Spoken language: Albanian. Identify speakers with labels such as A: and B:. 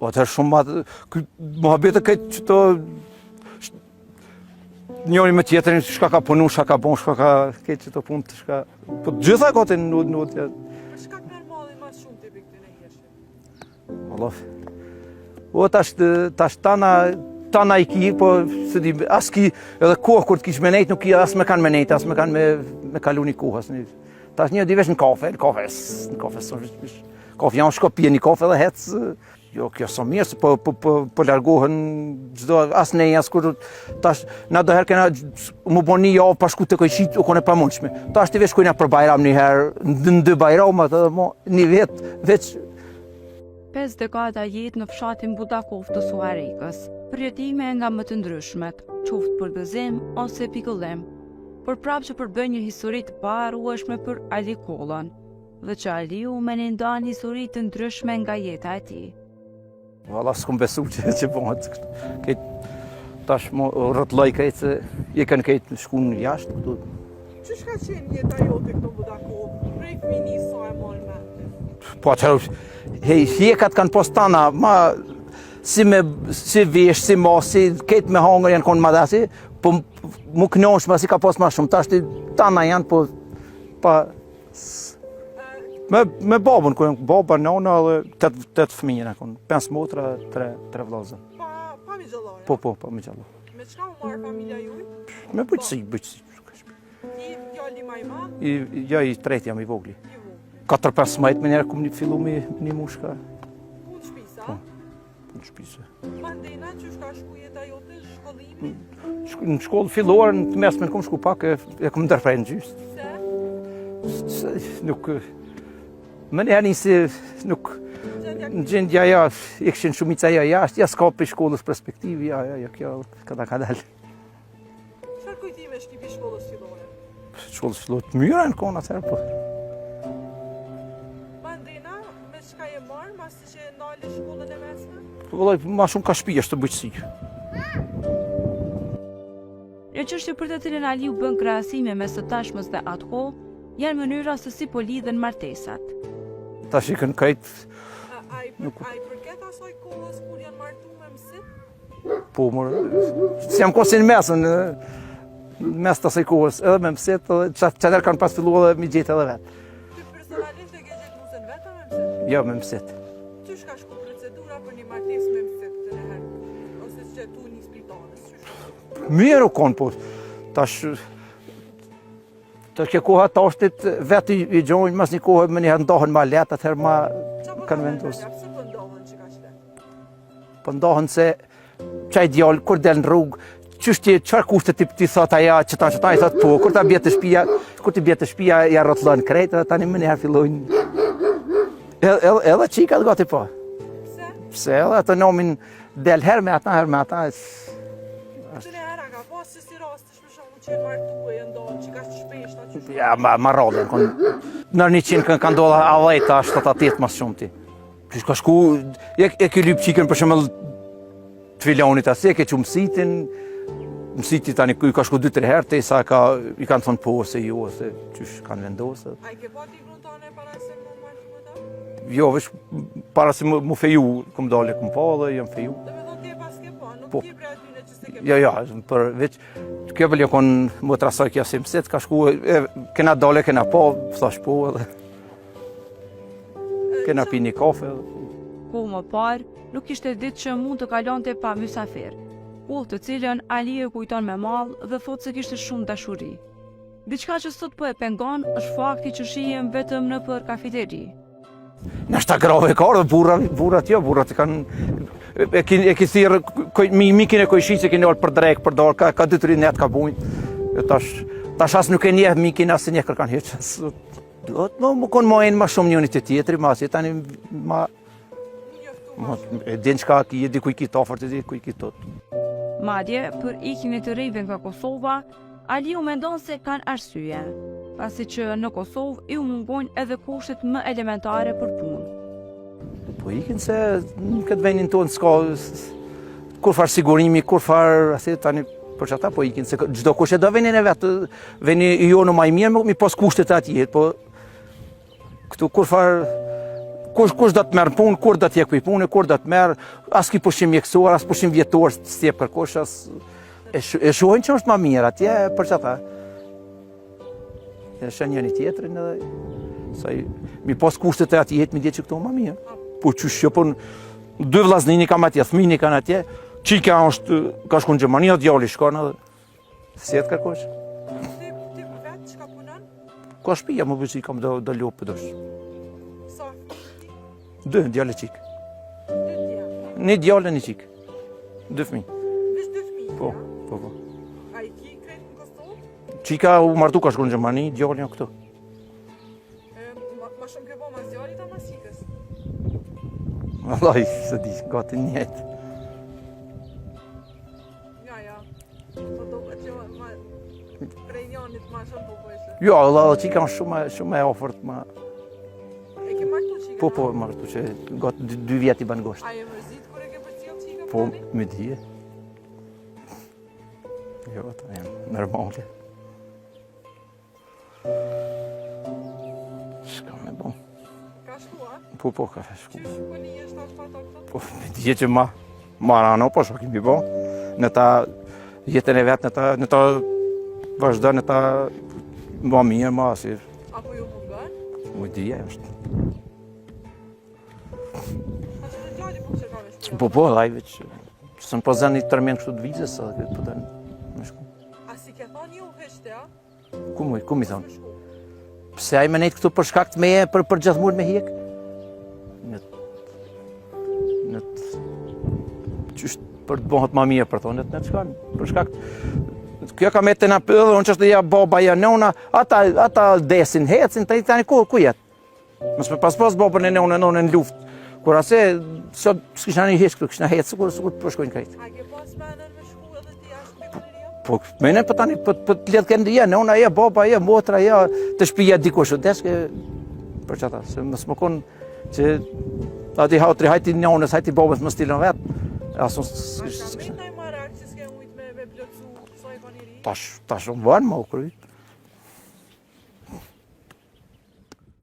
A: Po atëherë shumë matë, muhabete këtë që të njëri me tjetërin, shka ka punu, shka ka bon, shka ka këtë që të punë të shka... Po gjitha e kote në tjetë.
B: Shka ka nërmali ma shumë të bëjtë në jeshtë?
A: Allah. O, tash tana i ki, po së di, as ki edhe kohë kur të kish me nejtë, nuk ki as me kanë me nejtë, as me kanë me kalu një kohës. Tash një di vesh në kafe janë shkopje një kafe dhe hecë. Jo, kjo së mirë, se po largohen gjdo, as nej, as kur, tash, na doherë kena mu bo një javë pa shku të kojshit, u kone pa mundshme. Tash të vesh kujna për bajram një herë, në dy bajramat, edhe mo, një vetë, veç.
C: 5 dekada jetë në fshatin Budakov të Suarikës, përjetime nga më të ndryshmet, qoftë për gëzim ose pikëllim, por prapë që përbën një histori të paharrueshme për Ali Kollën, dhe që Aliu me një ndan histori të ndryshme nga jeta e tij.
A: Valla s'kom besu që bëhet këtë. Tash mo rrëtloj këtë se je kanë këtë shku në jashtë këtu.
B: Qysh ka qenë jeta jote këto Budakov? Prej fëmini sa e marrë me?
A: Po atëherë, hjekat kanë pos tana, ma si vesh, si masi, këtë me hangër janë konë madasi, po mu knosh ma si ka pos ma shumë. Tash tana janë, po pa... Me babën, baba, nona dhe 8 fëmijën e konë, 5 motra, 3 vllazë.
B: Pa mi gjallore?
A: Po, pa mi gjallore.
B: Me qka u marrë familja juj?
A: Me bëjtësi.
B: I djali ma i madh?
A: Ja, i tretë jam i vogli. 4-5 majtë me njerë kom një fillu me një mushka.
B: Punë shpisa?
A: Po, punë shpisa.
B: Mandena që shka shku jeta jote, shkollimi?
A: Në shkollë filluar, në të mesme në kom shku pak, e kom ndërprej në gjysë.
B: Se?
A: Nuk... Më një herë si nuk... Në gjendja ja, i këshin shumica ja jashtë, ja s'ka për shkollës perspektivi, ja, kjo, këta ka dalë.
B: Qëfar kujtime shkipi shkollës fillore?
A: Shkollës fillore të myra në kona atëherë, po.
B: Mandena, me qka je marrë, mas që e nalë shkollën e mesme?
A: Vëllaj, ma shumë ka shpija është të bëjtësi.
C: Një çështje për të cilën Aliu bën krahasime mes së tashmës dhe atko, janë mënyra se si po lidhen martesat.
A: Ta shikën krejt...
B: A i përket asoj kohës kur janë martu me mësit?
A: Po, mërë... Si jam kosin mesën, mes të asoj kohës, edhe me mësit, qatër kanë pas fillu edhe mi gjetë edhe vetë.
B: Ty personalisht e ke gjetë musën vetë me mësit?
A: Jo, me mësit.
B: Ty shka shku procedura për një martes me mësit të nëherë? Ose që tu një spitalës?
A: Mirë u konë, po. Tash... Të kjo koha të ashtit vetë i gjojnë, mas një kohë më njëherë ndohen ma letë, atëherë ma kanë vendosë.
B: Pse për ndohen që ka qële?
A: Për ndohen se qaj djallë, kur del në rrugë, qërë kushtet ti thot aja, qëta i thot po, kur ti bjetë të shpia, ja rotëllon krejtë, dhe tani më njëherë fillojnë. Edhe qikat gati po.
B: Pse?
A: Pse edhe atë nomin del herë me ata,
B: Të në hera ka pas që si rastësh për shumë që e martu e ndohen, që ka shpeshta që shumë?
A: Ja, ma rodhen, nër 100 kanë dolla a 10, 7-8 mas shumë ti. Që ka shku, e ke lyp qikën për shumë të filonit asë, e ke që mësitin tani i ka shku 2-3 herë, te sa i kanë thonë po ose jo, ose qysh kanë vendosë.
B: A i ke pa t'i gruntane para se më martu me ta?
A: Jo, vesh para se mu feju, këm dole këm pa dhe jam feju.
B: Dhe me thonë ti e pas ke pa, nuk ki pre atyne që se ke pa?
A: Jo, për veç, kjo bëllë jo konë më të rasoj kjo si mësit, ka shku, kena dole, kena pa, thash po edhe. Kena pi një kafe.
C: Kohë më parë, nuk ishte ditë që mund të kalonte pa mysafir, kohë të cilën Ali e kujton me mallë dhe thotë se kishte shumë dashuri. Diçka që sot po e pengon është fakti që shihem vetëm në për kafeteri.
A: Nështë ta grave ka dhe burrat i kanë... E ki thirë, mikin e kojshit që ki njërë për drejkë, për dorë, ka 2-3 net ka bujnë. Tash as nuk e njeh mikin, as e njeh kërkan heqës. Më konë ma enë ma shumë njënit e tjetëri, ma si tani ma... E din qka ki, e di kuj ki tafërt, e di kuj ki tot.
C: Madje, për ikjen e të rinjve nga Kosova, Aliu mendon se kanë arsye, pasi që në Kosovë i u mungojnë edhe kushtet më elementare për punë.
A: Po ikin se në këtë vendin tonë s'ka kur farë sigurimi, kur farë, asi tani për që ata po ikin, se gjdo kushe do venin e vetë, veni i jo në maj mirë, mi pos kushtet atje, po këtu kur farë Kush do të merr punë, kur do të jek për punë, kur do të merr, as ki pushim mjekësor, as pushim vjetor, s'jep kërkosh as e shohin që është më mirë atje për çfarë? E shën njëri tjetrin edhe sa mi pas kushtet e atij jetë mi diet që këto më mirë. Po çush jo po dy vllaznini kam atje, fëmijë kanë atje. Çika është ka shkuar në Gjermani, djali shkon edhe s'jet kërkosh.
B: Ti për vetë çka punon?
A: Ka shtëpia më bëj kam do lop dosh.
B: Sa?
A: Dy djalë çik.
B: Dy djalë.
A: Një djalë një çik. Dy fëmijë.
B: Vesh dy fëmijë.
A: Po,
B: ja?
A: po.
B: A i ki kretë në Kosovë?
A: Çika u martu ka shkuar në Gjermani, djali këtu.
B: Ma shumë ke bo mas djalit a mas ikës?
A: Vallai, se di, gati njëjtë.
B: Ja. Po do këtë që ma prej njanit ma shumë po bëjshë.
A: Jo, Allah, çika është shumë e ofert më.
B: E ke martu qika?
A: Po, martu që gati 2 vjet i ban gosht.
B: A e mërzit kur e ke për cilë qika?
A: Po, me dije. Jo, ta jam normale. Shka me bon.
B: Ka shkua?
A: Po, ka shku.
B: Që shkoni e shtash pata këto?
A: Po, me dije që ma rano, po shko kemi bon. Në ta jetën e vetë, në ta vazhdo, në ta ma mirë, ma si.
B: Apo ju mungan?
A: Me dije është.
B: A që në djali po që ka me shkua?
A: Po, lajve që së në po zënë i tërmen kështu të vizës, sa këtë po dënë me shku.
B: A si ke thonë ju heshte, a?
A: Ku mi thonë?
B: Me shku.
A: Pse ai më nejtë këtu për shkakt me për gjithmonë me hek? Në qysht për të bëhet më mirë për thonë, në të shkan, për shkakt. Kjo ka me të na pëllë, unë që është ja baba ja nëuna, ata desin, hecin, tani ku jetë? Mësë me pas babën e nëuna në luftë. Kur ase, s'kishna një heshtë këtu, kishna hecë, sikur të përshkojnë krejtë.
B: A ke pas menën me shku edhe ti ashtë me këllëria?
A: Po, mene për tani, për të letë këndi, nëuna, baba, motra, të shpija dikush, deske, për që ata, se mësë më konë që ati hajti nëunës, hajti babës më stilën vetë, asun
B: A shka mejt nëj marak që s'ke ujt me plëcu, sa e ka njëri?
A: tash unë vanë më u kryt.